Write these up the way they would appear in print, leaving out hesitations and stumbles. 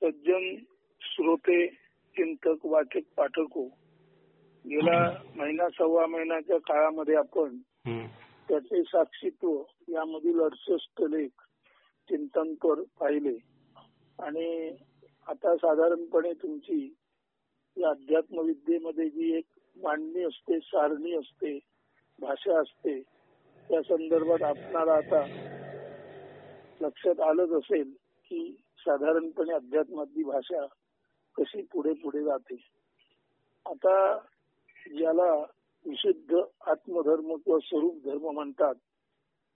सज्जन श्रोते चिंतक वाचक पाठक हो, गेला महिना सव्वा महिन्याच्या काळामध्ये आपण त्याचे साक्षीत्व यामधील 68 लेख चिंतनपर पाहिले आणि आता साधारणपणे तुमची या अध्यात्म विद्येमध्ये जी एक मांडणी असते, सारणी असते, भाषा असते, त्या संदर्भात आपणाला आता लक्षात आलंच असेल की साधारणपणे अध्यात्मातली भाषा कशी पुढे पुढे जाते. आता ज्याला विशुद्ध आत्मधर्म किंवा स्वरूप धर्म म्हणतात,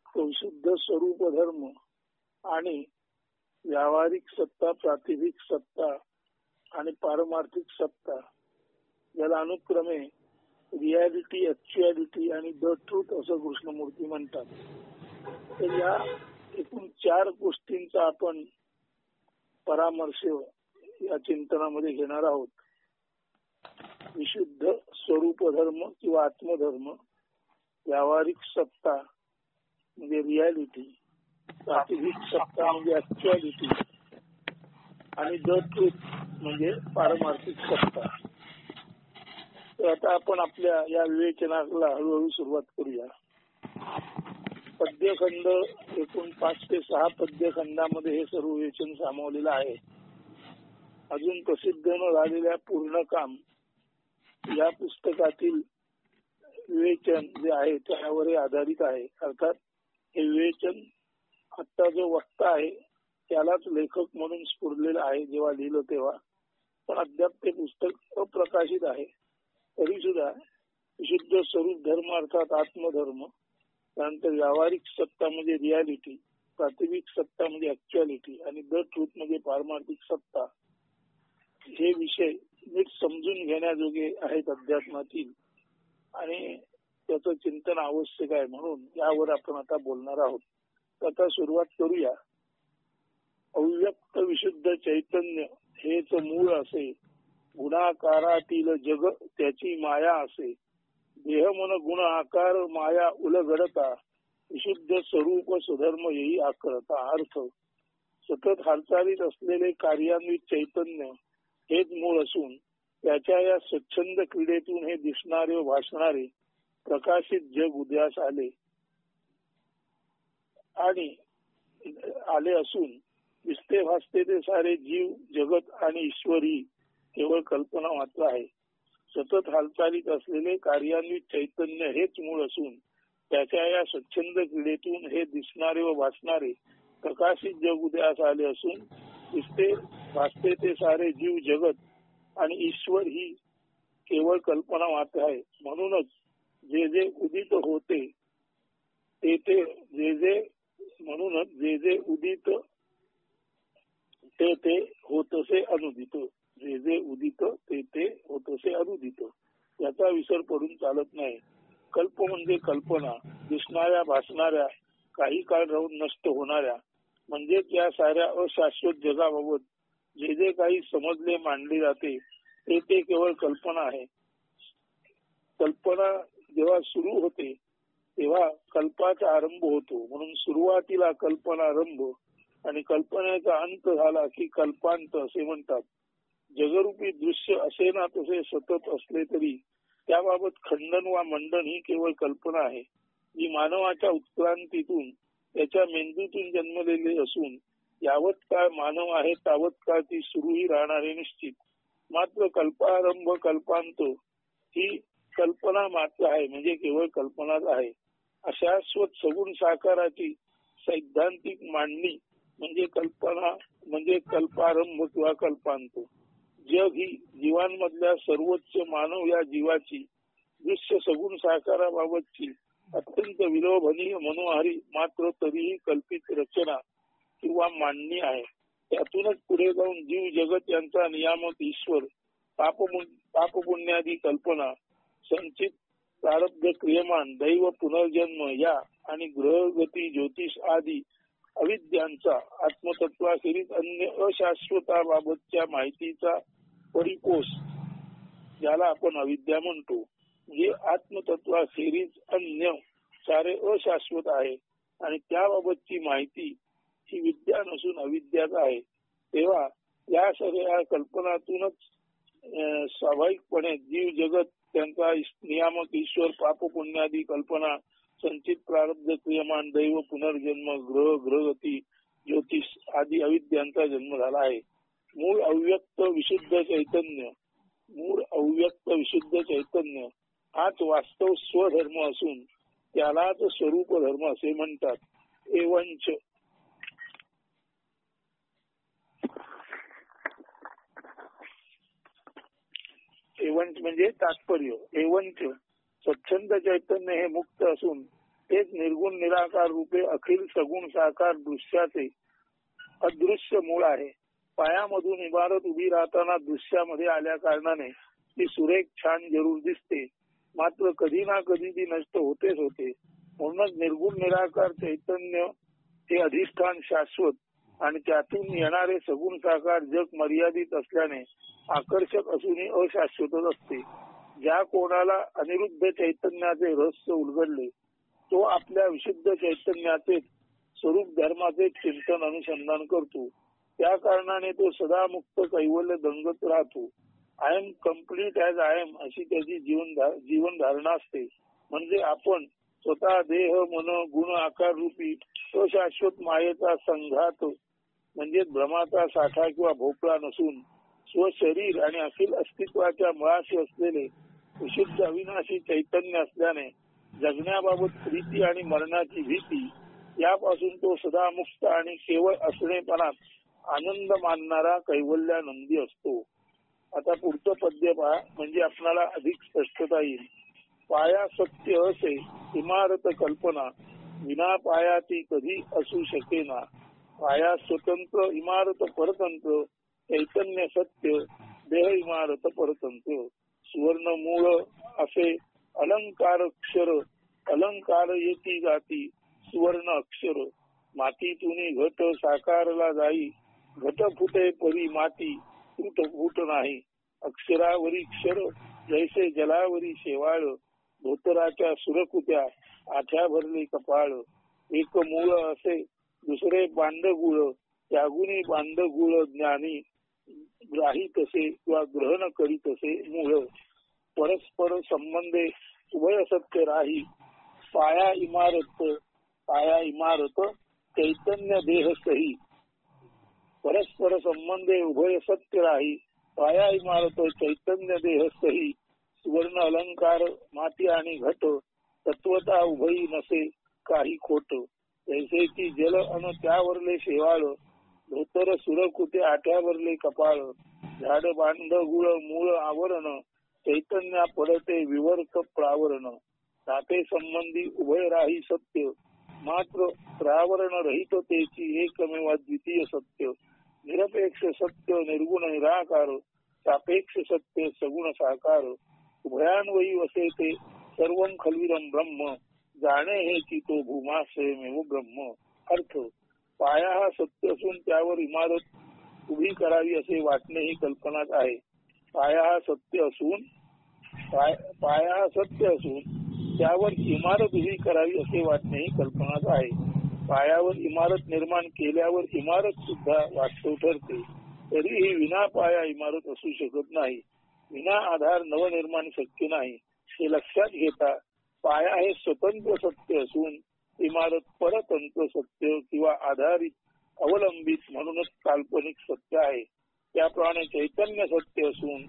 तो विशुद्ध स्वरूप धर्म आणि व्यावहारिक सत्ता, प्रातिभिक सत्ता आणि पारमार्थिक सत्ता याला अनुक्रमे रियालिटी, ऍक्च्युअलिटी आणि द ट्रूथ असं कृष्णमूर्ती म्हणतात. तर या एकूण 4 गोष्टींचा आपण परामर्श या चिंतनामध्ये घेणार आहोत. विशुद्ध स्वरूप धर्म किंवा आत्मधर्म, व्यावहारिक सत्ता म्हणजे रियालिटी, प्रातिभिक सत्ता म्हणजे ऍक्च्युअलिटी आणि द ट्रूथ म्हणजे पारमार्थिक सत्ता. तर आता आपण आपल्या या विवेचनाला हळूहळू सुरुवात करूया. पद्यखंड एकूण 5 ते 6 पद्यखंडामध्ये हे सर्व विवेचन सामावलेलं आहे. अजून प्रसिद्ध न झालेल्या पूर्ण काम या पुस्तकातील विवेचन जे आहे त्यावर हे आधारित आहे. अर्थात हे विवेचन आता जो वक्ता आहे त्यालाच लेखक म्हणून स्फुरलेलं आहे जेव्हा लिहिलं तेव्हा, पण अद्याप ते पुस्तक अप्रकाशित आहे. तरी सुद्धा विशुद्ध स्वरूप धर्म अर्थात आत्मधर्म, त्यानंतर व्यावहारिक सत्ता म्हणजे रियालिटी, प्रातिभिक सत्ता म्हणजे ऍक्च्युअलिटी आणि द ट्रूथ म्हणजे पारमार्थिक सत्ता, हे विषय नीट समजून घेण्याजोगे आहेत अध्यात्मातील आणि त्याचं चिंतन आवश्यक आहे. म्हणून यावर आपण आता बोलणार आहोत. आता सुरुवात करूया. अव्यक्त विशुद्ध चैतन्य हेच मूळ असे, गुणाकारातील जग त्याची माया असे, देह मन गुण आकार माया उलगडता, विशुद्ध स्वरूप सुधर्म येई आकरता. अर्थ, सतत हालचालीत असलेले कार्यान्वित चैतन्य हेच मूळ असून त्याच्या या स्वच्छंद क्रीडेतून हे दिसणारे व भासणारे प्रकाशित जग उदयास आले असून दिसते भासते ते सारे जीव जगत आणि ईश्वर ही केवळ कल्पना मात्र आहे. सतत हालचालीत असलेले कार्यान्वित चैतन्य हेच मूळ असून त्याच्या या स्वच्छंद क्रीडेतून हे दिसणारे व भासणारे प्रकाशित जग उदयास आले असून दिसते भासते ते सारे जीव जगत आणि ईश्वर ही केवळ कल्पना मात्र आहे. म्हणूनच जे जे उदित होते म्हणूनच जे जे उदित ते होतसे अनुदित, जे जे उदित ते होतसे अनुदित, याचा विसर पडून चालत नाही. कल्प म्हणजे कल्पना, दिसणाऱ्या भासणाऱ्या काही काळ राहून नष्ट होणाऱ्या, म्हणजेच या साऱ्या अशाश्वत जगाबाबत जे जे काही समजले मांडले जाते ते केवळ कल्पना आहे. कल्पना जेव्हा सुरू होते तेव्हा कल्पाचा आरंभ होतो. म्हणून सुरुवातीला कल्पनारंभ आणि कल्पनेचा अंत झाला की कल्पांत असे म्हणतात. जगरूपी दृश्य असे ना तसे सतत असले तरी त्याबाबत खंडन वा मंडन ही केवळ कल्पना आहे, जी मानवाच्या उत्क्रांतीतून त्याच्या मेंदूतून जन्मलेली असून यावत काळ मानव आहे तावत काळ ती सुरूही राहणारे निश्चित. मात्र कल्पारंभ कल्पांत ही कल्पना मात्र आहे, म्हणजे केवळ कल्पनाच आहे. अशाश्वत सगुण साकाराची सैद्धांतिक मांडणी म्हणजे कल्पना म्हणजे कल्पारंभ किंवा कल्पांत. जग ही जीवांमधल्या सर्वोच्च मानव या जीवाची दृश्य सगुण साकाराबाबतची अत्यंत विलोभनीय मनोहारी मात्र तरीही कल्पित रचना किंवा मांडणी आहे. त्यातूनच पुढे जाऊन जीव जगत यांचा नियामक ईश्वर, पापपुण्यादी कल्पना, संचित प्रारब्ध क्रियमान दैव पुनर्जन्म या आणि ग्रहगती ज्योतिष आदी अविद्यांचा आत्मतत्वाखेरीज अन्य अशाश्वताबाबतच्या माहितीचा परिपोष, ज्याला आपण अविद्या म्हणतो, जे आत्मतत्वाखेरीज अन्य सारे अशाश्वत आहे आणि त्याबाबतची माहिती ही विद्या नसून अविद्याच आहे. तेव्हा या सगळ्या कल्पनातूनच स्वाभाविकपणे जीव जगत त्यांचा नियामक ईश्वर पाप पुण्यादी कल्पना संचित प्रारब्ध क्रियमान दैव पुनर्जन्म ग्रह ग्रहगती ज्योतिष आदी अविद्यांचा जन्म झाला आहे. मूळ अव्यक्त विशुद्ध चैतन्य हाच वास्तव स्वधर्म असून त्यालाच स्वरूप धर्म असे म्हणतात. एवंच म्हणजे तात्पर्य. एवंच स्वच्छंद चैतन्य हे मुक्त असून तेच निर्गुण निराकार रूपे अखिल सगुण साकार दृश्याचे अदृश्य मूळ आहे. पायामधून इमारत उभी राहताना दृश्यामध्ये आल्या कारणाने ती सुरेख छान जरूर दिसते, मात्र कधी ना कधी ती नष्ट होतेच होते. म्हणूनच निर्गुण निराकार चैतन्य हे अधिष्ठान शाश्वत आणि त्यातून येणारे सगुण साकार जग मर्यादित असल्याने आकर्षक असूनही अशाश्वतच असते. ज्या कोणाला अनिरुद्ध चैतन्याचे रहस्य उलगडले तो आपल्या विशुद्ध चैतन्याचे स्वरूप धर्माचे चिंतन अनुसंधान करतो. त्या कारणाने तो सदा मुक्त कैवल्य दंगत राहतो. I am complete as I am अशी त्याची जीवन धारणा असते. म्हणजे आपण स्वतः देह मन गुण आकार रूपी अशाश्वत मायेचा संघात म्हणजे भ्रमाचा साठा किंवा भोपळा नसून स्वशरीर आणि अखिल अस्तित्वाच्या मुळाशी असलेले विशुद्ध अविनाशी चैतन्य असल्याने जगण्याबाबत प्रीती आणि मरणाची भीती यापासून तो सदा मुक्त आणि केवळ असणेपणात आनंद मानणारा कैवल्यानंदी असतो. आता पुढचं पद्य पहा, म्हणजे आपल्याला अधिक स्पष्टता येईल. पाया सत्य असे इमारत कल्पना विना पाया ती कधी असू शकेना. पाया स्वतंत्र इमारत परतंत्र चैतन्य सत्य देह इमारत परतंत्र. सुवर्ण मूळ असे अलंकार अक्षर अलंकार येती जाती सुवर्ण अक्षर. मातीतून घट साकारला जाई घट फुटे परी माती फूट फूट नाही. अक्षरावरी क्षर जैसे जलावरी शेवाळ धोतराच्या सुरकुत्या आठ्या भरले कपाळ. एक मूळ असे दुसरे बांडगुळ त्यागुनी बांडगुळ ज्ञानी ग्राही तसे किंवा ग्रहण करी तसे मूळ. परस्पर संबंधे उभय सत्य राही पाया इमारत चैतन्य देह सही. परस्पर संबंधे उभय सत्य राही पाया इमारत चैतन्य देह सही. सुवर्ण अलंकार माती आणि घट तत्वता उभई नसे काही खोट. जैसे की जल अन त्यावरले शेवाळ धोतर सुरकुते आठ्यावरले कपाळ. झाड बांध गुळ मूळ आवरण चैतन्या पडते विवर्त प्रावरण. नाते संबंधी उभय राही सत्य मात्र प्रावरण रहित तेची एकमेवा द्वितीय सत्य. निरपेक्ष सत्य निर्गुण निराकार सापेक्ष सत्य सगुण साकार. उभयान्वयी वसे ते सर्व खलविरम ब्रह्म जाणे हे की तो भूमाश्रयमेव ब्रह्म. अर्थ पाया हा सत्य असून त्यावर इमारत उभी करावी असे वाटणे ही कल्पनाच आहे. पाया हा सत्य असून त्यावर इमारत उभी करावी असे वाटणे ही कल्पनाच आहे. पायावर इमारत निर्माण केल्यावर इमारत सुद्धा वास्तव ठरते. तरीही विना पाया इमारत असू शकत नाही. विना आधार नवनिर्माण शक्य नाही. हे लक्षात घेता पाया हे स्वतंत्र सत्य असून इमारत परतंत्र सत्य किंवा आधारित अवलंबित म्हणूनच काल्पनिक सत्य आहे. त्याप्रमाणे चैतन्य सत्य असून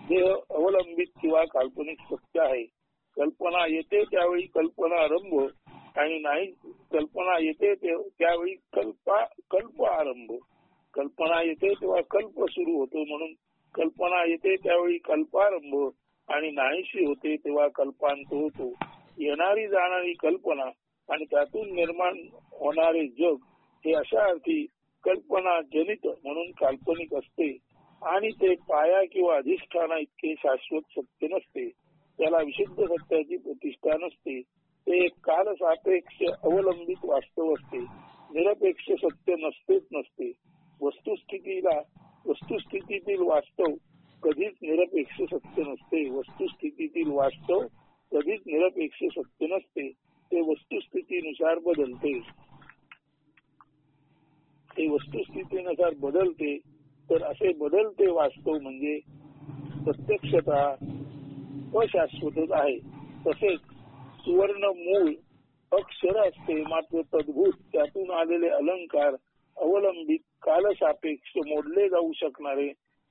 देह अवलंबित किंवा काल्पनिक सत्य आहे. कल्पना येते त्यावेळी कल्पना आरंभ आणि नाही कल्पना येते त्यावेळी कल्प आरंभ. कल्पना येते तेव्हा कल्प सुरू होतो म्हणून कल्पना येते त्यावेळी कल्पारंभ आणि नाहीशी होते तेव्हा कल्पांत होतो. येणारी जाणारी कल्पना आणि त्यातून निर्माण होणारे जग हे अशा अर्थी कल्पना जनित म्हणून काल्पनिक असते आणि ते पाया किंवा अधिष्ठाना इतके शाश्वत सत्य नसते. त्याला विशुद्ध सत्याची प्रतिष्ठा नसते. ते एक काल सापेक्ष अवलंबित वास्तव असते. निरपेक्ष सत्य नसतेच नसते. वस्तुस्थितीतील वास्तव कधीच निरपेक्ष सत्य नसते. वस्तुस्थितीतील वास्तव कधीच निरपेक्ष सत्य नसते. ते वस्तुस्थितीनुसार बदलते. तर असे बदलते वास्तव म्हणजे प्रत्यक्षता अशाश्वतच आहे. तसेच सुवर्ण मूळ अक्षर असते, मात्र तद्भूत त्यातून आलेले अलंकार अवलंबित कालसापेक्ष मोडले जाऊ शकणारे,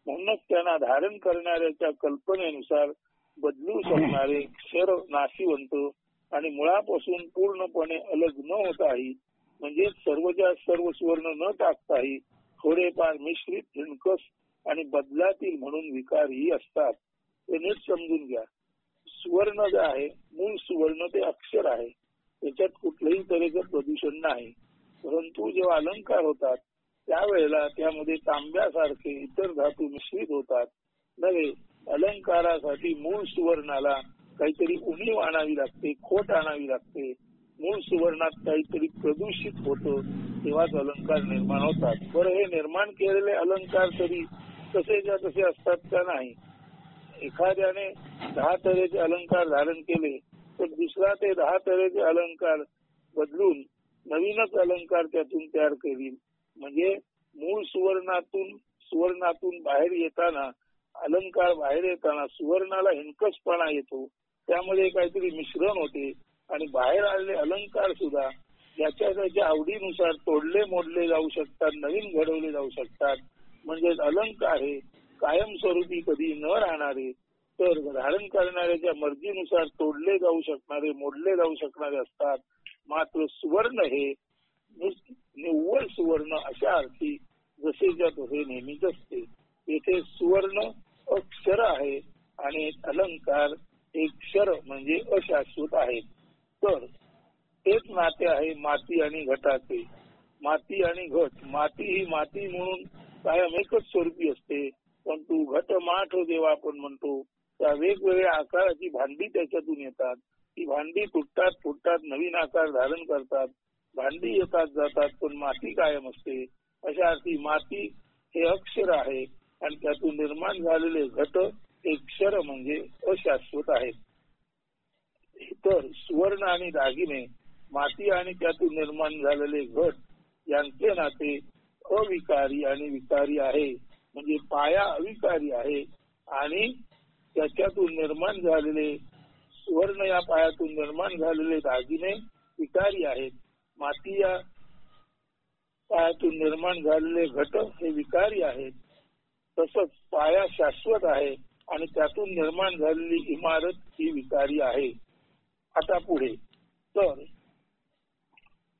म्हणूनच त्यांना धारण करणाऱ्याच्या कल्पनेनुसार बदलू शकणारे क्षर नाशिवंत आणि मुळापासून पूर्णपणे अलग न होताही, म्हणजे सर्वच्या सर्व सुवर्ण न टाकताही थोडेफार मिश्रित, हिणकस आणि बदलातील म्हणून विकारही असतात. ते नीट समजून घ्या. सुवर्ण जे आहे, मूळ सुवर्ण ते अक्षर आहे, त्याच्यात कुठल्याही तऱ्हेचं प्रदूषण नाही. परंतु जेव्हा अलंकार होतात त्यावेळेला त्यामध्ये तांब्यासारखे इतर धातू मिश्रित होतात. नव्हे, अलंकारासाठी मूळ सुवर्णाला काहीतरी उणीव आणावी लागते, खोट आणावी लागते. मूळ सुवर्णात काहीतरी प्रदूषित होतं, तेव्हाच अलंकार निर्माण होतात. बरं, हे निर्माण केलेले अलंकार तरी तसेच्या तसे असतात का? नाही. एखाद्याने 10 तऱ्हेचे अलंकार धारण केले तर दुसरा ते 10 तऱ्हेचे अलंकार बदलून नवीनच अलंकार त्यातून तयार करील. म्हणजे मूळ सुवर्णातून बाहेर येताना, अलंकार बाहेर येताना सुवर्णाला हिणकसपणा येतो, त्यामध्ये काहीतरी मिश्रण होते आणि बाहेर आलेले अलंकार सुद्धा ज्याच्या त्याच्या आवडीनुसार तोडले मोडले जाऊ शकतात, नवीन घडवले जाऊ शकतात. म्हणजे अलंकार हे कायमस्वरूपी कधी न राहणारे, तर धारण करणाऱ्याच्या मर्जीनुसार तोडले जाऊ शकणारे, मोडले जाऊ शकणारे असतात. मात्र सुवर्ण हे निव्वळ सुवर्ण अशा अर्थी जसेच्या तसे नेहमीच असते. येथे सुवर्ण अक्षर आहे आणि अलंकार एक क्षर म्हणजे अशाश्वत आहेत. तर तेच नाते आहे माती आणि घटाचे. माती आणि घट, माती ही माती म्हणून कायम एकच स्वरूपी असते, परंतु घट माठ जेव्हा आपण म्हणतो त्या वेगवेगळ्या आकाराची भांडी त्याच्यातून येतात. ती भांडी तुटतात फुटतात, नवीन आकार धारण करतात, भांडी येतात जातात, पण माती कायम असते. अशा अर्थी माती हे अक्षर आहे आणि त्यातून निर्माण झालेले घट हे क्षर म्हणजे अशाश्वत आहेत. तर सुवर्ण आणि दागिने, माती आणि त्यातून निर्माण झालेले घट यांचे नाते अविकारी आणि विकारी आहे. म्हणजे पाया अविकारी आहे आणि त्याच्यातून निर्माण झालेले सुवर्ण या पायातून निर्माण झालेले दागिने विकारी आहेत. माती या पायातून निर्माण झालेले घट हे विकारी आहेत. तसंच पाया शाश्वत आहे आणि त्यातून निर्माण झालेली इमारत ही विकारी आहे. आता पुढे, तर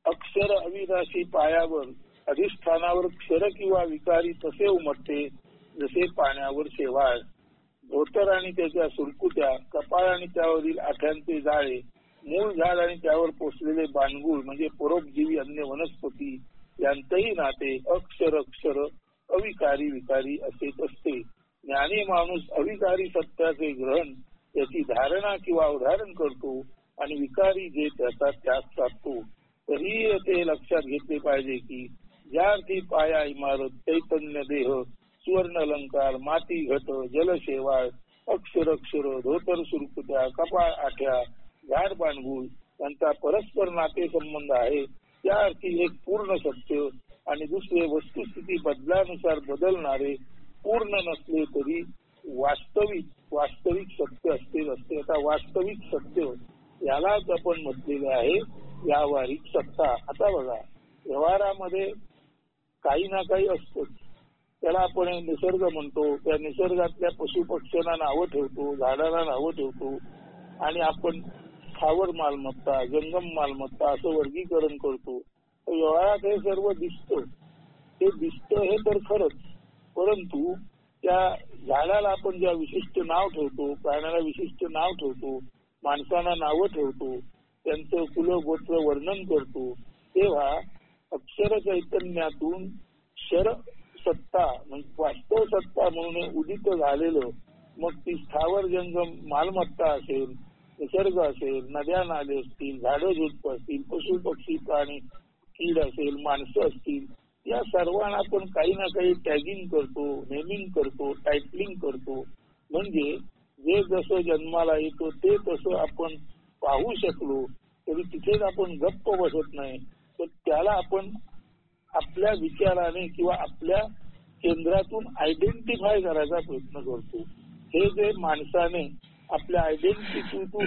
अक्षर अविनाशी पायावर अधिष्ठानावर क्षर किंवा विकारी तसे उमटते जसे पाण्यावर शेवाळ. धोतर आणि त्याच्या सुरकुत्या, कपाळ आणि त्यावरील आठ्यांचे जाळे, मूळ झाड आणि त्यावर पोचलेले बाणगुळ म्हणजे परोपजीवी अन्य वनस्पती यांचेही नाते अक्षर अक्षर अविकारी विकारी असेच असते. ज्ञानी माणूस अविकारी सत्याचे ग्रहण याची धारणा किंवा उदाहरण करतो आणि विकारी जे त्याचा त्याग साधतो. तरीही ते लक्षात घेतले पाहिजे की ज्या अर्थी पाया इमारत, चैतन्य देह, सुवर्ण अलंकार, माती घट, जलशेवाळ, अक्षर अक्षर, धोतर सुरकुत्या, कपाळ आठ्या, झाड बाणगुळ यांचा परस्पर नाते संबंध आहे, त्या अर्थी एक पूर्ण सत्य आणि दुसरे वस्तुस्थिती बदलानुसार बदलणारे पूर्ण नसले तरी वास्तविक सत्य असते. आता वास्तविक सत्य यालाच आपण म्हटलेले आहे व्यावहारिक सत्ता. आता बघा, व्यवहारामध्ये काही ना काही असतंच. त्याला आपण निसर्ग म्हणतो. त्या निसर्गातल्या पशु पक्ष्यांना नावं ठेवतो, झाडांना नावं ठेवतो आणि आपण स्थावर मालमत्ता, जंगम मालमत्ता असं वर्गीकरण करतो. व्यवहारात हे सर्व दिसतं. हे दिसतं हे तर खरंच, परंतु त्या झाडाला आपण ज्या विशिष्ट नाव ठेवतो, प्राण्याला विशिष्ट नाव ठेवतो, माणसांना नावं ठेवतो, त्यांचं कुलगोत्र वर्णन करतो, तेव्हा अक्षर चैतन्यातून क्षर सत्ता म्हणजे वास्तव सत्ता म्हणून उदित झालेलं, मग ती स्थावर जंगम मालमत्ता असेल, निसर्ग असेल, नद्या नाले असतील, झाडं झुडपं असतील, पशु पक्षी प्राणी कीड असेल, माणसं असतील, या सर्वांना आपण काही ना काही टॅगिंग करतो, नेमिंग करतो, टायटलिंग करतो. म्हणजे जे जसं जन्माला येतो ते तसं आपण पाहू शकलो तरी तिथेच आपण गप्प बसत नाही, तर त्याला आपण आपल्या विचाराने किंवा आपल्या केंद्रातून आयडेंटिफाय करायचा प्रयत्न करतो. हे जे माणसाने आपल्या आयडेंटिटीतून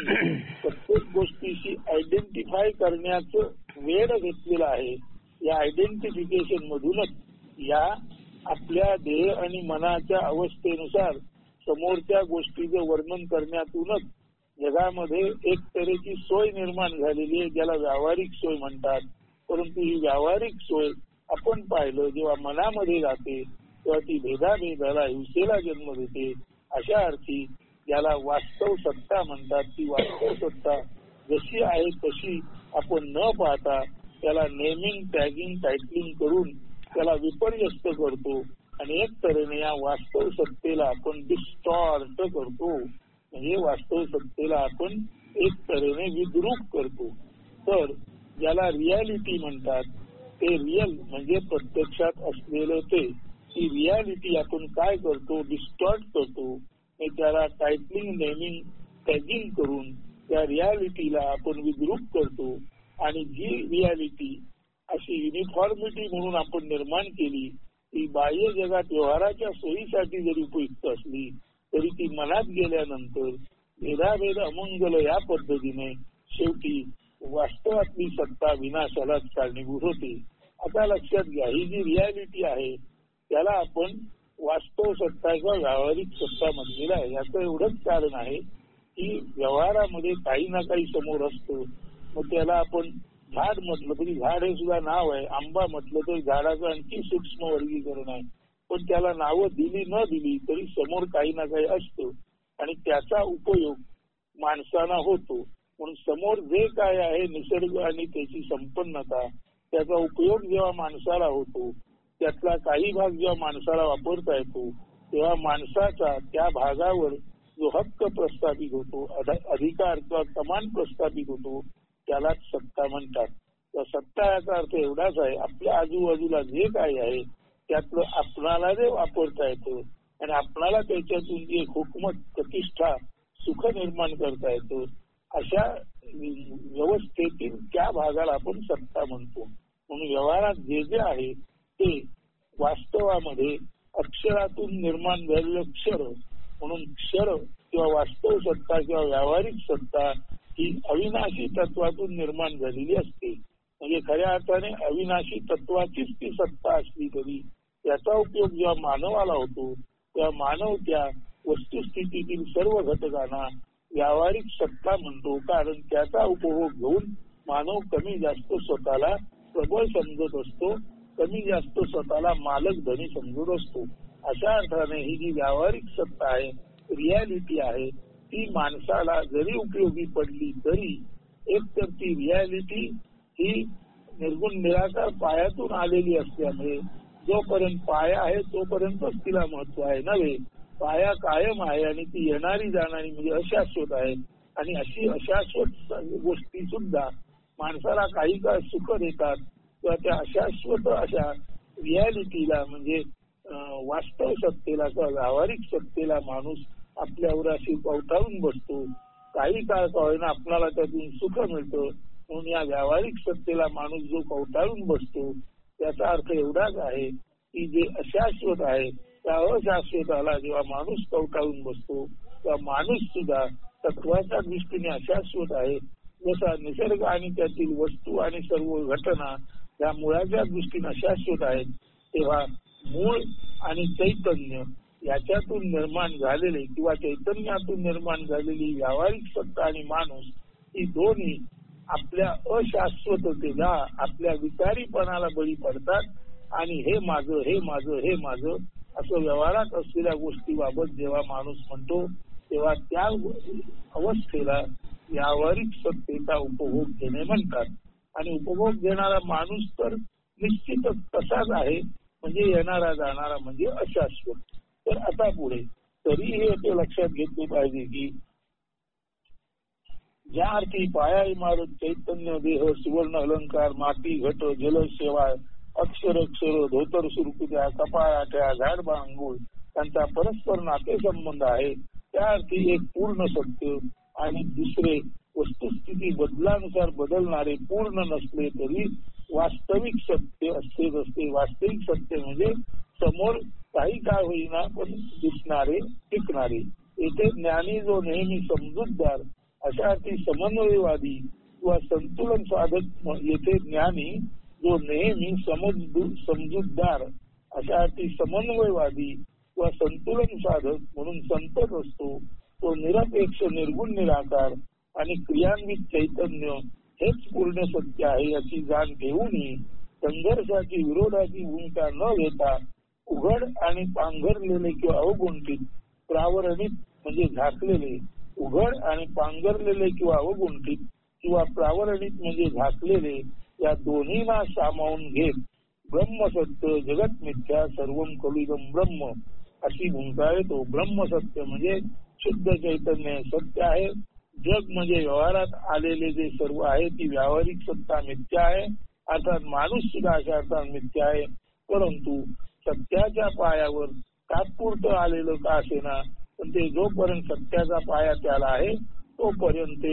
प्रत्येक गोष्टीशी आयडेंटिफाय करण्याचं वेळ घेतलेलं आहे, या आयडेंटिफिकेशन मधूनच या आपल्या देह आणि मनाच्या अवस्थेनुसार समोरच्या गोष्टीचं वर्णन करण्यातूनच जगामध्ये एक तऱ्हेची सोय निर्माण झालेली आहे, ज्याला व्यावहारिक सोय म्हणतात. परंतु ही व्यावहारिक सोय आपण पाहिलं जेव्हा मनामध्ये जाते तेव्हा ती भेदाभेदाला हिंसेला जन्म देते. अशा अर्थी ज्याला वास्तव सत्ता म्हणतात, ती वास्तव सत्ता जशी आहे तशी आपण न पाहता त्याला नेमिंग टॅगिंग टायटलिंग करून त्याला विपर्यस्त करतो आणि एक तऱ्हेने या वास्तव सत्तेला आपण डिस्टॉर्ट करतो. म्हणजे वास्तव सत्तेला आपण एक तऱ्हेने विद्रूप करतो. तर ज्याला रियालिटी म्हणतात, ते रियल म्हणजे प्रत्यक्षात असलेलं ते, ती रियालिटी आपण काय करतो, डिस्टॉर्ट करतो. त्याला टायटलिंग नेमिंग टॅगिंग करून त्या रियालिटीला आपण विद्रूप करतो. आणि जी रियालिटी अशी युनिफॉर्मिटी म्हणून आपण निर्माण केली, ती बाह्य जगात व्यवहाराच्या सोयीसाठी जरी उपयुक्त असली तरी ती मनात गेल्यानंतर भेदाभेद अमंगल या पद्धतीने शेवटी वास्तवातली सत्ता विनाशालाच कारणीभूत होते. आता लक्षात घ्या, ही जी रियालिटी आहे त्याला आपण वास्तव सत्ता किंवा व्यावहारिक सत्ता म्हणलेला आहे. याचं एवढंच कारण आहे की व्यवहारामध्ये काही ना काही समोर असतं. मग त्याला आपण झाड म्हटलं तरी झाड हे सुद्धा नाव आहे, आंबा म्हटलं तरी झाडाचं आणखी सूक्ष्म वर्गीकरण आहे. पण त्याला नावं दिली न दिली तरी समोर काही ना काही असतं आणि त्याचा उपयोग माणसाला होतो. म्हणून समोर जे काय आहे निसर्ग आणि त्याची संपन्नता, त्याचा उपयोग जेव्हा माणसाला होतो, त्यातला काही भाग जेव्हा माणसाला वापरता येतो, तेव्हा माणसाचा त्या भागावर जो हक्क प्रस्थापित होतो, अधिकार किंवा कमान प्रस्थापित होतो, त्यालाच सत्ता म्हणतात. तर सत्ता याचा अर्थ एवढाच आहे, आपल्या आजूबाजूला जे काही आहे त्यातलं आपणाला जे वापरता येतं आणि आपणाला त्याच्यातून जे हुकमत प्रतिष्ठा सुख निर्माण करता येतं, अशा व्यवस्थेतील त्या भागाला आपण सत्ता म्हणतो. म्हणून व्यवहारात जे जे आहे ते वास्तवामध्ये अक्षरातून निर्माण झालेलं क्षर, म्हणून क्षर किंवा वास्तव सत्ता किंवा व्यावहारिक सत्ता ही अविनाशी तत्वातून निर्माण झालेली असते. म्हणजे खऱ्या अर्थाने अविनाशी तत्वाचीच ती सत्ता असली तरी त्याचा उपयोग जेव्हा मानवाला होतो तेव्हा मानव त्या वस्तुस्थितीतील सर्व घटकांना व्यावहारिक सत्ता म्हणतो. कारण त्याचा उपभोग घेऊन मानव कमी जास्त स्वतःला प्रबळ समजत असतो, कमी जास्त स्वतःला मालक धनी समजत असतो. अशा अर्थाने ही जी व्यावहारिक सत्ता आहे, रियालिटी आहे, ती माणसाला जरी उपयोगी पडली तरी एकतर ती रियालिटी ही निर्गुण निराकार पायातून आलेली असल्यामुळे जोपर्यंत पाया आहे तोपर्यंतच तिला महत्व आहे नव्हे. पाया कायम आहे आणि ती येणारी जाणारी म्हणजे अशाश्वत आहे. आणि अशी अशाश्वत गोष्टी सुद्धा माणसाला काही काळ सुख देतात किंवा त्या अशाश्वत अशा रियालिटीला म्हणजे वास्तव सत्तेला किंवा व्यावहारिक सत्तेला माणूस आपल्यावर अशी कवटाळून बसतो. काही काळ का होईना आपल्याला त्यातून सुख मिळतं. म्हणून या व्यावहारिक सत्तेला माणूस जो कवटाळून बसतो त्याचा अर्थ एवढाच आहे की जे अशाश्वत आहे त्या अशाश्वताला जेव्हा माणूस कवटाळून बसतो तेव्हा माणूस सुद्धा तत्वाच्या दृष्टीने अशाश्वत आहे. जसा निसर्ग आणि त्यातील वस्तू आणि सर्व घटना या मुळाच्या दृष्टीने अशाश्वत आहेत, तेव्हा मूळ आणि चैतन्य याच्यातून निर्माण झालेले किंवा चैतन्यातून निर्माण झालेली व्यावहारिक सत्ता आणि माणूस ही दोन्ही आपल्या अशाश्वततेला आपल्या विकारीपणाला बळी पडतात आणि हे माझं हे माझं हे माझं असं व्यवहारात असलेल्या गोष्टीबाबत जेव्हा माणूस म्हणतो तेव्हा त्या अवस्थेला व्यावहारिक सत्तेचा उपभोग घेणे म्हणतात. आणि उपभोग घेणारा माणूस तर निश्चितच तसाच आहे, म्हणजे येणारा जाणारा म्हणजे अशाश्वत. तर आता पुढे तरीही ते लक्षात घेतले पाहिजे की ज्या अर्थी पाया इमारत चैतन्य देह सुवर्ण अलंकार माती घट जल शेवाळ अक्षर अक्षर धोतर सुरकुत्या कपाळाट्या झाडबा अंघोळ त्यांचा परस्पर नाते संबंध आहे. त्या अर्थी एक पूर्ण सत्य आणि दुसरे वस्तुस्थिती बदलानुसार बदलणारे पूर्ण नसले तरी वास्तविक सत्य असतेच असते. वास्तविक सत्य म्हणजे समोर काही काळ होईना पण दिसणारे टिकणारे. येथे ज्ञानी जो नेहमी समजूतदार अशा अर्थी समन्वयवादी किंवा संतुलन साधक. येथे ज्ञानी जो नेहमी समजूतदार अशा अर्थी समन्वयवादी किंवा संतुलन साधक म्हणून संतच असतो. तो निरपेक्ष निर्गुण निराकार आणि क्रियान्वित चैतन्य हेच पूर्ण सत्य आहे याची जाण घेऊनही संघर्षाची विरोधाची भूमिका न घेता उघड आणि पांघरलेले किंवा अवगुंठित प्रावरणित म्हणजे झाकलेले, उघड आणि पांघरलेले किंवा अवगुंठित किंवा प्रावरणित म्हणजे झाकलेले या दोन्हीला सामावून घेत ब्रह्मसत्य जगत मिथ्या सर्वम खलुइदं ब्रह्म अशी भूमिका येतो. ब्रह्मसत्य म्हणजे शुद्ध चैतन्य सत्य आहे. जग म्हणजे व्यवहारात आलेले जे सर्व आहे ती व्यावहारिक सत्ता मिथ्या आहे. अर्थात माणूस सुद्धा अशा अर्थात मिथ्या आहे. परंतु सत्याच्या पायावर तात्पुरतं आलेलं का असेना पण ते जोपर्यंत सत्याचा पाया त्याला आहे तोपर्यंत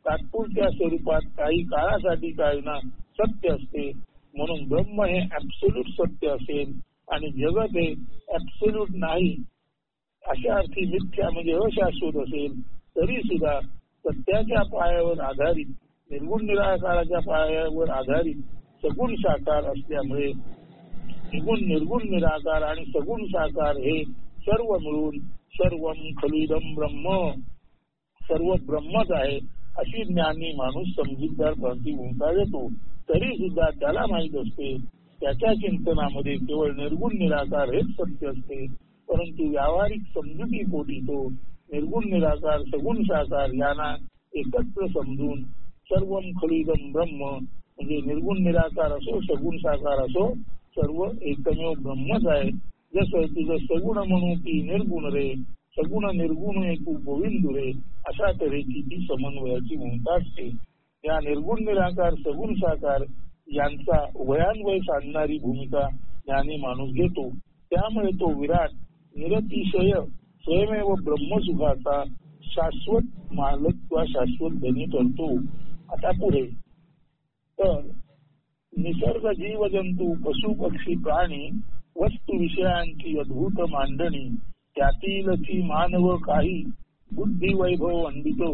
तात्पुरत्या स्वरूपात काही काळासाठी काही ना सत्य असते. म्हणून ब्रह्म हे ऍब्सोल्यूट सत्य असेल आणि जगत हे ऍब्सोल्यूट नाही अशा अर्थी मिथ्या म्हणजे अशाश्वत असेल तरी सुद्धा सत्याच्या पायावर आधारित निर्गुण निराकाराच्या पायावर आधारित सगुण साकार असल्यामुळे निर्गुण निराकार आणि सगुण साकार हे सर्व मिळून सर्वम खलुइदं ब्रह्म सर्व ब्रह्मच आहे अशी ज्ञानी माणूस समजूतदारपणाची भूमिका घेतो. तरी सुद्धा त्याला माहित असते त्याच्या चिंतनामध्ये केवळ निर्गुण निराकार हेच सत्य असते. परंतु व्यावहारिक समजुतीपोटी तो निर्गुण निराकार सगुण साकार यांना एकत्र समजून सर्वम खलुइदं ब्रह्म म्हणजे निर्गुण निराकार असो सगुण साकार असो सर्व एकमेव ब्रह्मच आहे. जसं तुझं सगुण म्हणू की निर्गुण रे सगुण निर्गुण एकू गोविंद रे अशा तऱ्हेची ती समन्वयाची भूमिका असते. या निर्गुण निराकार सगुण साकार यांचा उभयान्वय साधणारी भूमिका ज्ञानी माणूस घेतो. त्यामुळे तो विराट निरतिशय स्वयमेव ब्रह्मसुखाचा शाश्वत मालक किंवा शाश्वत धनी ठरतो. आता पुढे तर निसर्ग जीव जंतू पशु पक्षी प्राणी वस्तू विषयांची अद्भुत मांडणी त्यातीलची मानव काही बुद्धी वैभव वंदितो.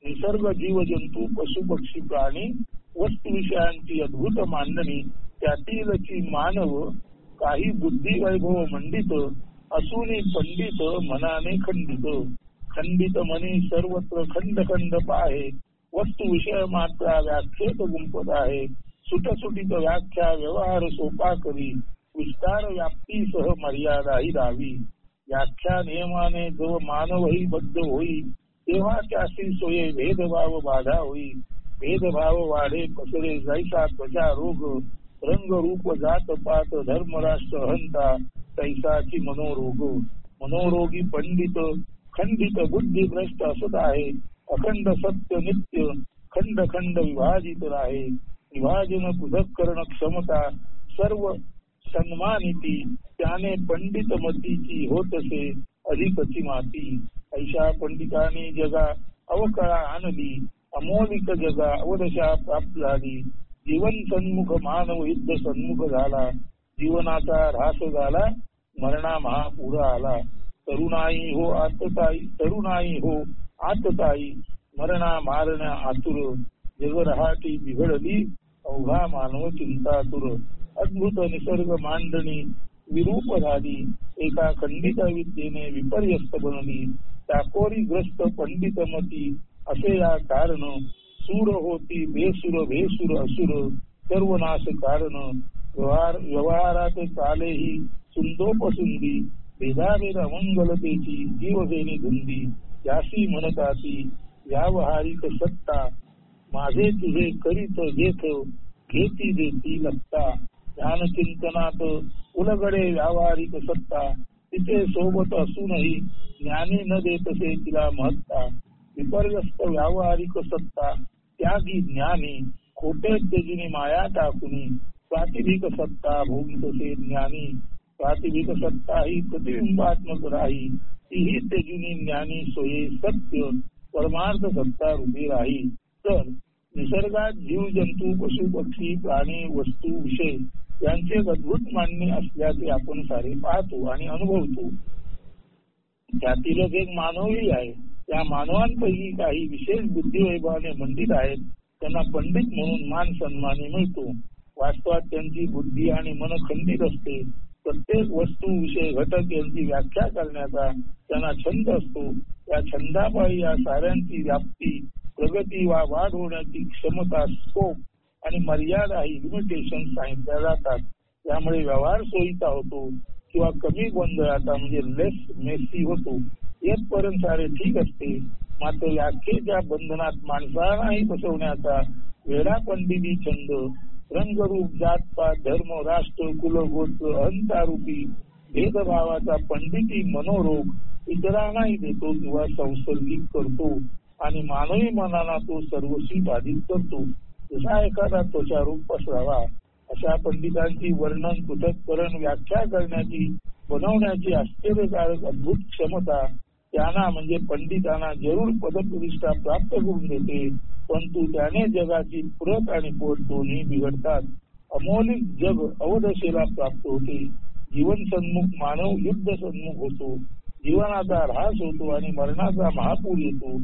निसर्ग जीव जंतू पशु पक्षी प्राणी वस्तू विषयांची अद्भुत मांडणी त्यातीलची मानव काही बुद्धी वैभव मंडित असूनी पंडित मनाने खंडित. खंडित मनी सर्वत्र खंड खंड पाहे वस्तू विषय मात्रा व्याख्येत गुंपत आहे. सुटसुटीत व्याख्या व्यवहार सोपा करी विस्तार व्याप्ती सह मर्यादाही राहावी. व्याख्या नियमाने जो मानवही बद्ध होई तेव्हा त्याशी सोये भेदभाव बाधा होई. भेदभाव वाढे पसरे जैसा त्वचा रोग रंग रूप जात पात धर्म राष्ट्र हंता तैसाची मनोरोग. मनोरोगी पंडित खंडित बुद्धी भ्रष्ट असत आहे. अखंड सत्य नित्य खंड खंड विभाजित राहे. विभाजन पृथक करण क्षमता सर्व सन्मानिती त्याने पंडित मतीची होतसे अधिकची माती. ऐशा पंडितांनी जगा अवकळा आणली अमोलिक जगा अवदशा प्राप्त झाली. जीवन सन्मुख मानव युद्ध सन्मुख झाला. जीवनाचा ऱ्हास झाला मरणा महापूर आला. तरुणाई हो आतताई मरणा मारण्या आतुर. जग रहाटी बिघडली अवघा मानव चिंतातुर. अद्भुत निसर्ग मांडणी विरूप झाली. एका खंडित विद्येने विपर्यस्त बनली. टाकोरी ग्रस्त पंडित मती असे या कारण. सूर होती बेसुर भेसुर असुर सर्वनाश कारण. व्यवहारात चालेही सुंदोपसुंदी भेदाभेद अमंगलतेची जीवघेणी धुंदी. याशी म्हणताती व्यावहारिक सत्ता माझे तुझे करीत घेत घेती देती लत्ता. ध्यान चिंतनात उलगडे व्यावहारिक सत्ता तिथे सोबत असूनही ज्ञानी न देतसे तिला महत्ता. विपर्यस्त व्यावहारिक सत्ता त्यागी ज्ञानी खोटे तेजिनी माया टाकुनी. प्रातिभिक सत्ता भोगितसे ज्ञानी प्रातिभिक सत्ता ही प्रतिबिंबात्मक राही. तीही तेजुनी ज्ञानी सोये सत्य परमार्थ सत्ता रूपी राही. तर निसर्गात जीव जंतू पशु पक्षी प्राणी वस्तू विषय यांचे एक अद्भुत मान्य असल्याचे आपण सारे पाहतो आणि अनुभवतो. त्यातीलच एक मानवही आहे. त्या मानवांपैकी काही विशेष बुद्धिवैभवाने मंडित आहेत. त्यांना पंडित म्हणून मान सन्मानी मिळतो. वास्तवात त्यांची बुद्धी आणि मन खंडित असते. प्रत्येक वस्तू विषय घटक यांची व्याख्या करण्याचा त्यांना छंद असतो. त्या छंदापायी या साऱ्यांची व्याप्ती, प्रगती वा वाढ होण्याची क्षमता, स्कोप आणि मर्यादा ही लिमिटेशन सांगितल्या जातात. त्यामुळे व्यवहार सोयीचा होतो किंवा कमी गोंधळाचा म्हणजे लेस मेसी होतो. येथपर्यंत सारे ठीक असते. मात्र व्याख्येच्या बंधनात माणसालाही फसवण्याचा वेडा पंडिती छंद, रंगरूप, जातपात, धर्म, राष्ट्र, कुलगोत्र, अहंतारूपी भेदभावाचा पंडिती मनोरोग इतरांनाही देतो किंवा संसर्गित करतो आणि मानवी मनाला तो सर्वस्वी बाधित करतो. जसा एखादा त्वचारोग पसरावा. अशा पंडितांची वर्णन, पृथक्करण, व्याख्या करण्याची, बनवण्याची आश्चर्यकारक अद्भुत क्षमता त्यांना म्हणजे पंडितांना जरूर पदप्रतिष्ठा प्राप्त करून देते. परंतु त्याने जगाची प्रत आणि पोट दोन्ही बिघडतात. अमौलिक जग अवदशेला प्राप्त होते. जीवन सन्मुख मानव युद्ध सन्मुख होतो. जीवनाचा ऱ्हास होतो आणि मरणाचा महापूर येतो.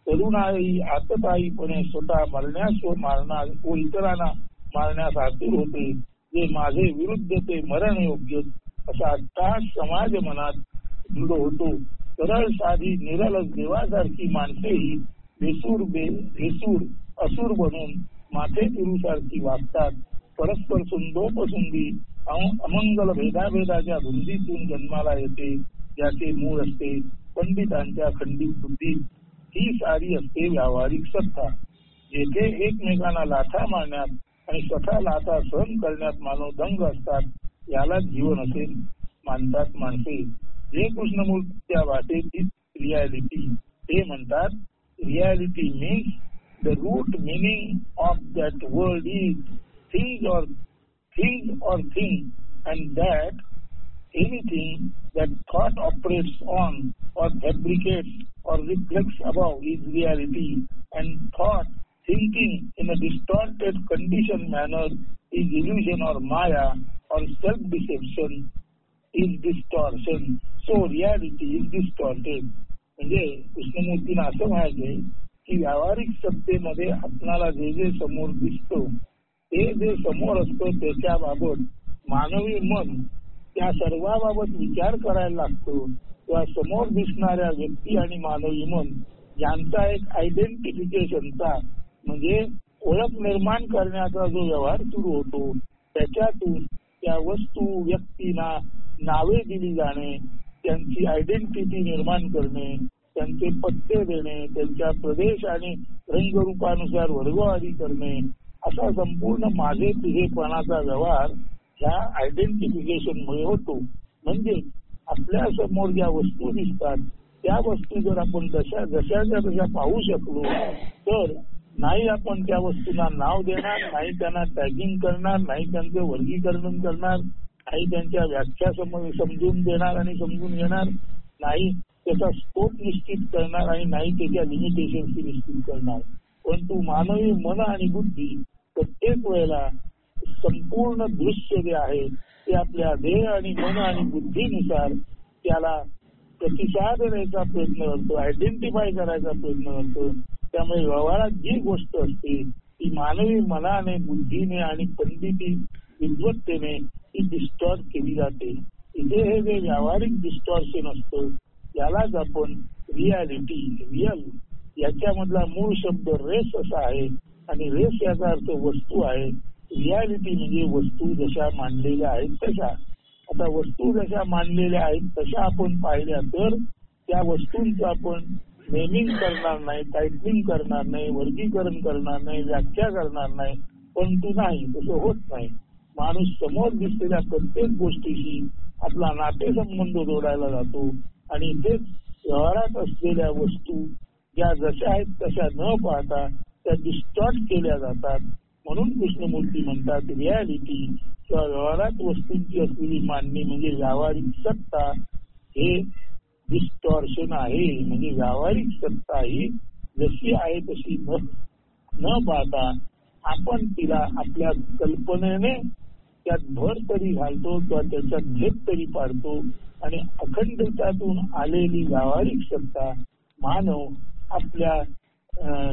तरुणाई आतताईपणे स्वतः मरण्यास व मारणार व इतरांना मारण्यास आतुर होते. जे माझे विरुद्ध ते मरण योग्य असा अट्टहास समाज मनात दृढ होतो. सरळ साधी निरलस देवासारखी माणसेही भेसूर असुर बनून माथे फिरूसारखी वागतात. परस्पर सुंदोपसुंदी अमंगल भेदाभेदाच्या धुंदीतून जन्माला येते. ज्याचे मूळ असते पंडितांच्या खंडित बुद्धी. ही सारी असते व्यावहारिक सत्ता. जेथे एकमेकांना लाथा मारण्यात आणि स्वतः लाथा सहन करण्यात मानव दंग असतात, याला जीवन असे मानतात माणसे. जे कृष्णमूर्तीच्या भाषेतील रियालिटी ते म्हणतात, reality means the root meaning of that world is thing or thing, and that anything that thought operates on or fabricates or reflects above is reality, and thought thinking in a distorted conditioned manner is illusion or maya or self-deception is distortion. So reality is distorted. म्हणजे कृष्णमूर्तींना असं म्हणायचंय की व्यावहारिक सत्तेमध्ये आपल्याला जे जे समोर दिसतं ते जे समोर असतं त्याच्याबाबत मानवी मन त्या सर्वाबाबत विचार करायला लागतो. तेव्हा समोर दिसणाऱ्या व्यक्ती आणि मानवी मन यांचा एक आयडेंटिफिकेशनचा म्हणजे ओळख निर्माण करण्याचा जो व्यवहार सुरू होतो, त्याच्यातून त्या वस्तू व्यक्तींना नावे दिली जाणे, त्यांची आयडेंटिटी निर्माण करणे, त्यांचे पत्ते देणे, त्यांच्या प्रदेश आणि रंगरूपानुसार वर्गवारी करणे, असा संपूर्ण माझे तुझेपणाचा व्यवहार ह्या आयडेंटिफिकेशन मुळे होतो. म्हणजे आपल्या समोर ज्या वस्तू दिसतात त्या वस्तू जर आपण जशाच्या तशा पाहू शकलो तर नाही आपण त्या वस्तूंना नाव देणार, नाही त्यांना टॅगिंग करणार, नाही त्यांचं वर्गीकरण करणार, नाही त्यांच्या व्याख्या समजून देणार आणि समजून घेणार, नाही त्याचा स्कोप निश्चित करणार आणि नाही त्याच्या लिमिटेशन निश्चित करणार. परंतु मानवी मन आणि बुद्धी प्रत्येक वेळेला संपूर्ण दृश्य जे आहे ते आपल्या देह आणि मन आणि बुद्धीनुसार त्याला प्रतिसाद देण्याचा प्रयत्न करतो, आयडेंटिफाय करायचा प्रयत्न करतो. त्यामुळे व्यवहारात जी गोष्ट असते ती मानवी मनाने, बुद्धीने आणि पंडिती विद्वत्तेने ती डिस्टॉर्ट केली जाते. इथे हे जे व्यावहारिक डिस्टॉर्शन असतं यालाच आपण रियालिटी, रियल याच्यामधला मूळ शब्द रेस असा आहे आणि रेस याचा अर्थ वस्तू आहे. रियालिटी म्हणजे वस्तू जशा मांडलेल्या आहेत तशा. आता वस्तू जशा मांडलेल्या आहेत तशा आपण पाहिल्या तर त्या वस्तूंचं आपण नेमिंग करणार नाही, टायटनिंग करणार नाही, वर्गीकरण करणार नाही, व्याख्या करणार नाही. परंतु नाही, तसं होत नाही. माणूस समोर दिसलेल्या प्रत्येक गोष्टीशी आपला नातेसंबंध जोडायला जातो आणि तेच व्यवहारात असलेल्या वस्तू ज्या जशा आहेत तशा न पाहता त्या डिस्टॉर्ट केल्या जातात. म्हणून कृष्णमूर्ती म्हणतात रियालिटी किंवा व्यवहारात वस्तूंची असलेली मांडणी म्हणजे व्यावहारिक सत्ता हे डिस्टॉर्शन आहे. म्हणजे व्यावहारिक सत्ता ही जशी आहे तशी न पाहता आपण तिला आपल्या कल्पनेने त्यात भर तरी घालतो किंवा त्याच्यात झेप तरी पाडतो आणि अखंडतातून आलेली व्यावहारिक सत्ता मानव आपल्या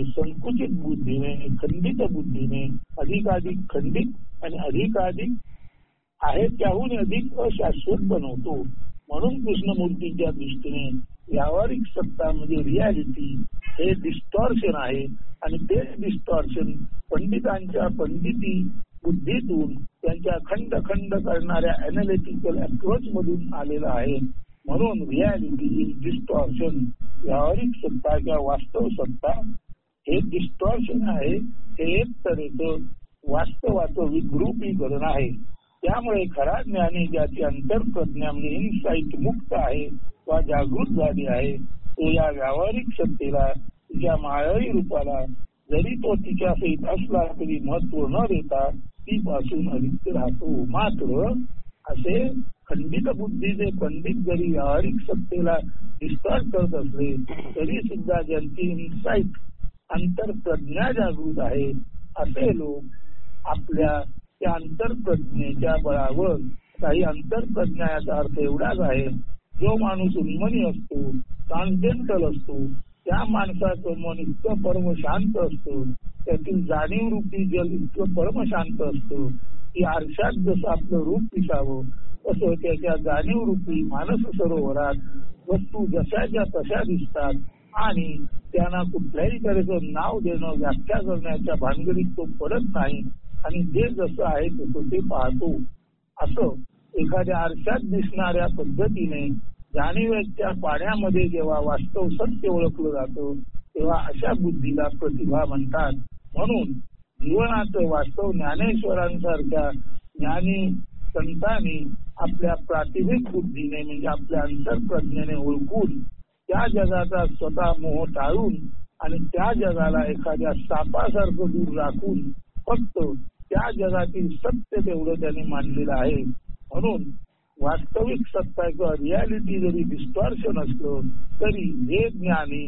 संकुचित बुद्धीने, खंडित बुद्धीने अधिकाधिक खंडित आणि अधिकाधिक आहे त्याहून अधिक अशाश्वत बनवतो. म्हणून कृष्णमूर्तीच्या दृष्टीने व्यावहारिक सत्ता म्हणजे रियालिटी हे डिस्टॉर्शन आहे आणि ते डिस्टॉर्शन पंडितांच्या पंडिती बुद्धीतून त्यांच्या खंड खंड करणाऱ्या अनालिटिकल अप्रोच मधून आलेलं आहे. म्हणून रियालिटी इज डिस्टॉर्शन. व्यावहारिक सत्ता किंवा वास्तव सत्ता हे डिस्टॉर्शन आहे. हे एक तऱ्हेचं वास्तवाचं विद्रूपीकरण आहे. त्यामुळे खरा ज्ञानी ज्याची अंतर्प्रज्ञा म्हणजे इनसाइट मुक्त आहे वा जागृत झाली आहे तो या व्यावहारिक सत्तेला तिच्या मायावी रूपाला जरी तो तिच्या सहित असला तरी महत्व न देता ती पासून अलिप्त राहतो. मात्र असे खंडित बुद्धीचे पंडित जरी व्यावहारिक सत्तेला डिस्टॉर्ट करत असले तरी सुद्धा ज्यांची इनसाइट अंतर्प्रज्ञा जागृत आहे असे लोक आपल्या त्या अंतर्प्रज्ञेच्या बळावर काही अंतर्प्रज्ञा याचा अर्थ एवढाच आहे जो माणूस उन्मनी असतो, ट्रान्सडेंटल असतो, त्या माणसाचं मन इतकं परम शांत असतं, त्यातील जाणीव रूपी जल इतकं परम शांत असतं की आरशात जसं आपलं रूप दिसावं तसं त्याच्या जाणीव रूपी मानस सरोवरात वस्तू जशाच्या तशा दिसतात आणि त्यांना कुठल्याही तऱ्हेचं नाव देणं, व्याख्या करण्याच्या भानगडीत तो पडत नाही आणि जे जसं आहे तसं ते पाहतो. असं एखाद्या आरशात दिसणाऱ्या पद्धतीने जाणीवेच्या पाण्यामध्ये जेव्हा वास्तव सत्य ओळखलं जातं तेव्हा अशा बुद्धीला प्रतिभा म्हणतात. म्हणून जीवनाचं वास्तव ज्ञानेश्वरांसारख्या ज्ञानी संतांनी आपल्या प्रातिभिक बुद्धीने म्हणजे आपल्या अंतर्प्रज्ञेने ओळखून त्या जगाचा स्वतः मोह टाळून आणि त्या जगाला एखाद्या सापासारखं दूर राखून फक्त त्या जगातील सत्य तेवढं त्यांनी मानलेलं आहे. म्हणून वास्तविक सत्ता किंवा रियालिटी जरी डिस्टॉर्शन असलं तरी जे ज्ञानी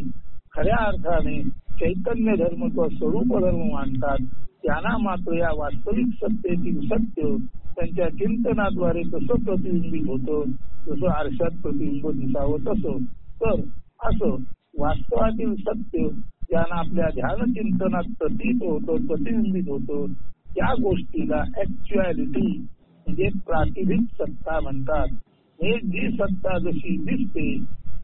खऱ्या अर्थाने चैतन्य धर्म किंवा स्वरूप धर्म मानतात त्यांना मात्र या वास्तविक सत्तेतील सत्य त्यांच्या चिंतनाद्वारे कसं प्रतिबिंबित होतं, जसं आरशात प्रतिबिंब दिसावं तसं. तर असं वास्तवातील सत्य ज्यांना आपल्या ध्यान चिंतनात प्रतीत होतं, प्रतिबिंबित होतं त्या गोष्टीला ऍक्च्युअलिटी म्हणजे प्रातिभिक सत्ता म्हणतात. हे जी सत्ता जशी दिसते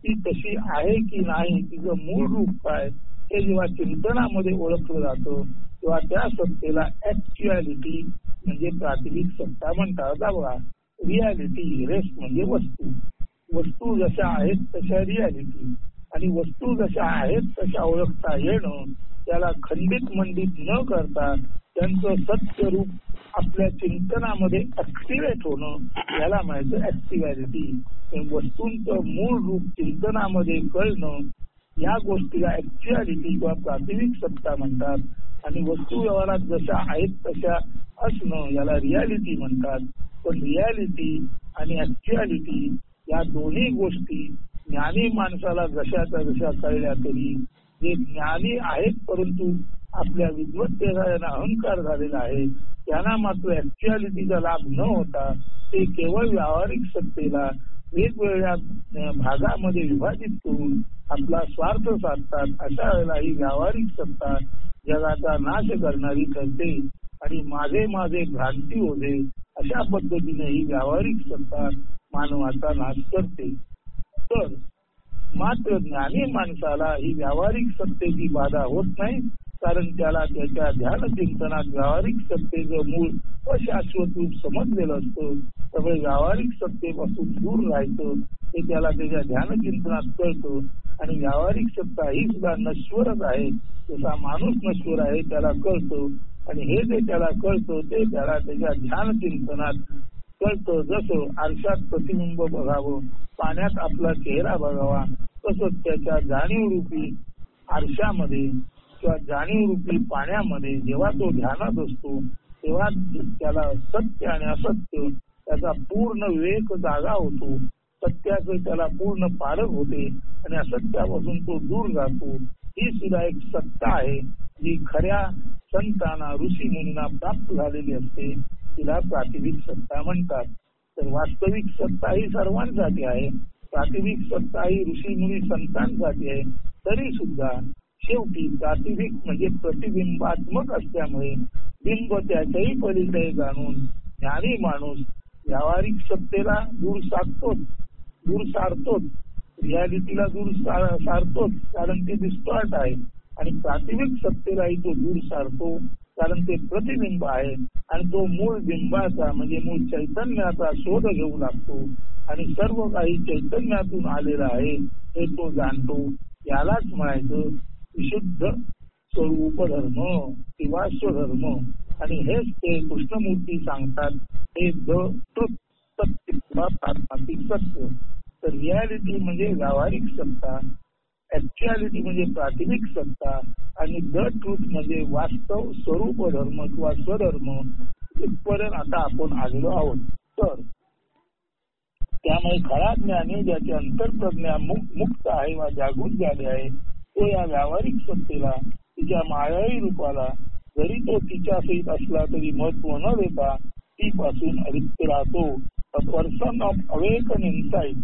ती तशी आहे की नाही, तिचं मूळ रूप काय हे जेव्हा चिंतनामध्ये ओळखलं जातं तेव्हा त्या सत्तेला ऍक्च्युअलिटी म्हणजे प्रातिभिक सत्ता म्हणतात. बघा, रियालिटी रेस्ट म्हणजे वस्तू, वस्तू जशा आहेत तशा रियालिटी आणि वस्तू जशा आहेत तशा ओळखता येणं त्याला खंडित मंडित न करता त्यांचं सत्य रूप आपल्या चिंतनामध्ये ऍक्टिव्हेट होणं याला म्हणायचं ऍक्टिव्हिटी. वस्तूंचं मूळ रूप चिंतनामध्ये कळणं या गोष्टीला ऍक्च्युअलिटी किंवा प्रातिभिक सत्ता म्हणतात आणि वस्तू व्यवहारात जशा आहेत तशा असणं याला रियालिटी म्हणतात. पण रियालिटी आणि ऍक्च्युअलिटी या दोन्ही गोष्टी ज्ञानी माणसाला जशाच्या जशा कळल्या तरी जे ज्ञानी आहेत परंतु आपल्या विद्वत्तेचा यांना अहंकार झालेला आहे त्यांना मात्र ऍक्च्युअलिटीचा लाभ न होता ते केवळ व्यावहारिक सत्तेला वेगवेगळ्या भागामध्ये विभाजित करून आपला स्वार्थ साधतात. अशा वेळेला ही व्यावहारिक सत्ता जगाचा नाश करणारी ठरते आणि माझे माझे भ्रांती होते अशा पद्धतीने ही व्यावहारिक सत्ता मानवाचा नाश करते. तर मात्र ज्ञानी माणसाला ही व्यावहारिक सत्तेची बाधा होत नाही कारण त्याला त्याच्या ध्यान चिंतनात व्यावहारिक सत्तेचं मूळ अशाश्वत रूप समजलेलं असतं. त्यामुळे व्यावहारिक सत्तेपासून दूर राहायचं हे त्याला त्याच्या ध्यान चिंतनात कळतं आणि व्यावहारिक सत्ता ही सुद्धा नश्वरच आहे, जसा माणूस नश्वर आहे त्याला कळतं आणि हे जे त्याला कळतं ते त्याला त्याच्या ध्यान चिंतनात कळतं. जसं आरशात प्रतिबिंब बघावं, पाण्यात आपला चेहरा बघावा, तसंच त्याच्या जाणीव रूपी आरशामध्ये किंवा जाणीव रूपी पाण्यामध्ये जेव्हा तो ध्यानात असतो तेव्हा त्याला सत्य आणि असत्य त्याचा पूर्ण विवेक जागा होतो. सत्याचं त्याला पूर्ण पारख होते आणि असत्यापासून तो दूर जातो. ही सुद्धा एक सत्ता आहे जी खऱ्या संतांना ऋषी मुनींना प्राप्त झालेली असते. तिला प्रातिभिक सत्ता म्हणतात. तर वास्तविक सत्ता ही सर्वांसाठी आहे. प्रातिभिक सत्ता ही ऋषी मुनी संतांसाठी आहे. तरी सुद्धा शेवटी प्रातिभिक म्हणजे प्रतिबिंबात्मक असल्यामुळे बिंब त्याच्याही पलीकडे जाणून ज्ञानी माणूस व्यावहारिक सत्तेला दूर सारतोच, रियालिटीला दूर सारतोच, कारण ते डिस्टॉर्ट आहे. आणि प्रातिभिक सत्तेलाही तो दूर सारतो, कारण ते प्रतिबिंब आहे. आणि तो मूळ बिंबाचा म्हणजे मूळ चैतन्याचा शोध घेऊ लागतो आणि सर्व काही चैतन्यातून आलेलं आहे हे तो जाणतो. यालाच म्हणायचं विशुद्ध स्वरूप धर्म किंवा स्वधर्म. आणि हेच ते कृष्णमूर्ती सांगतात, हे द ट्रुथ, सत्य किंवा पारमार्थिक सत्य. तर रियालिटी म्हणजे व्यावहारिक सत्ता, ऍक्च्युअलिटी म्हणजे प्रातिभिक सत्ता आणि द ट्रुथ म्हणजे वास्तव स्वरूप धर्म किंवा स्वधर्म. इथपर्यंत आता आपण आलेलो आहोत. तर त्यामुळे खरा ज्ञानी ज्याची अंतर्प्रज्ञा मुक्त आहे वा जागृत झाले आहे तो या व्यावहारिक सत्तेला तिच्या मायावी रूपाला जरी तो तिच्या सहित असला तरी महत्व न देता ती पासून अलिप्त राहतो. A person of awaken inside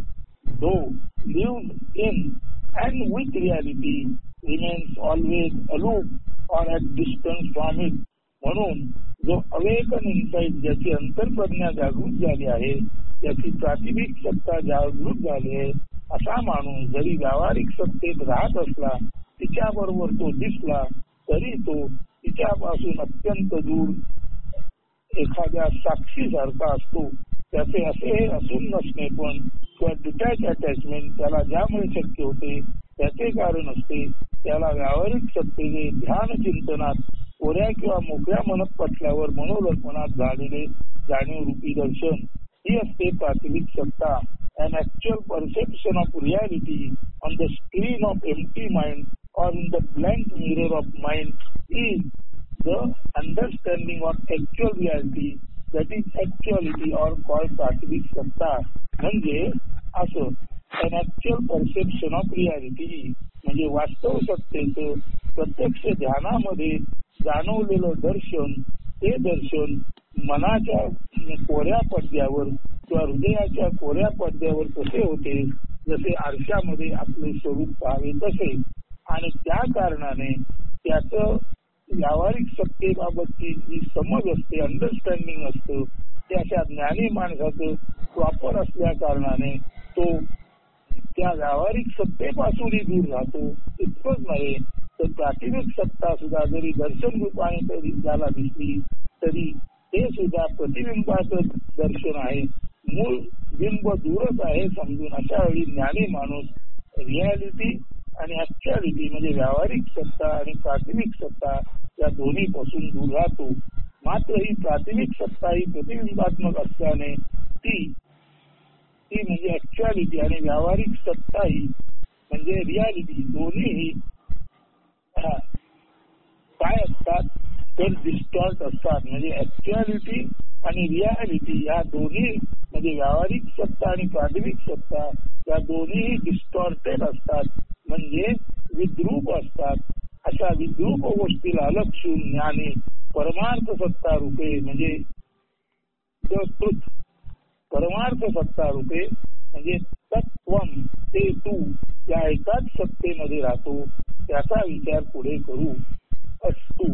do live in and with reality remains always aloof or at distance from it. म्हणून जो अवेकन इनसाइट ज्याची अंतर्प्रज्ञा जागृत झाली आहे, त्याची प्रातिभिक सत्ता जागृत झाली आहे, असा माणूस जरी व्यावहारिक सत्तेत राहत असला, तिच्या बरोबर तो दिसला तरी तो तिच्यापासून अत्यंत दूर एखाद्या साक्षीसारखा असतो. त्याचे असे असून नसणे पण किंवा डिटॅच अटॅचमेंट त्याला ज्यामुळे शक्य होते त्याचे कारण असते. त्याला व्यावहारिक सत्तेने ध्यान चिंतनात कोऱ्या किंवा मोकळ्या मनपटल्यावर मनोदर्पणात झालेले जाणीव रूपी दर्शन ही असते प्रातिभिक सत्ता. An actual perception of reality on the screen of empty mind or in the blank mirror of mind is the understanding of actual reality, that is actuality or called प्रातिभिक सत्ता. म्हणजे असं an actual perception of reality म्हणजे वास्तव सत्तेचं प्रत्यक्ष ध्यानामध्ये जाणवलेलं दर्शन, ते दर्शन मनाच्या कोऱ्या पडद्यावर किंवा हृदयाच्या कोऱ्या पडद्यावर कसे होते, जसे आरशामध्ये आपले स्वरूप पाहावे तसे. आणि त्या कारणाने त्याचं व्यावहारिक सत्तेबाबतची जी समज असते, अंडरस्टँडिंग असतं, ते अशा ज्ञानी माणसाचं प्रॉपर असल्या कारणाने तो त्या व्यावहारिक सत्तेपासूनही दूर राहतो. इतकंच नव्हे तर प्रातिभिक सत्ता सुद्धा जरी दर्शन रूपाने तरी त्याला दिसली तरी ते सुद्धा प्रतिबिंबाचं दर्शन आहे, मूळ बिंब दूरच आहे समजून अशा वेळी ज्ञानी माणूस रियालिटी आणि ऍक्च्युअलिटी म्हणजे व्यावहारिक सत्ता आणि प्रातिभिक सत्ता या दोन्ही पासून दूर राहतो. मात्र ही प्रातिभिक सत्ता ही प्रतिबिंबात्मक असल्याने ती म्हणजे ऍक्च्युअलिटी आणि व्यावहारिक सत्ता ही म्हणजे रियालिटी दोन्ही काय असतात तर डिस्टॉर्ट असतात. म्हणजे ऍक्च्युअलिटी आणि रियालिटी या दोन्ही म्हणजे व्यावहारिक सत्ता आणि प्रातिभिक सत्ता या दोन्ही डिस्टॉर्टेड असतात, म्हणजे विद्रूप असतात. अशा विद्रूप गोष्टीला लक्षून ज्ञानी परमार्थ सत्ता रूपे म्हणजे परमार्थ सत्ता रूपे म्हणजे तत्वम ते तू या एकाच सत्तेमध्ये राहतो. त्याचा विचार पुढे करू असतो.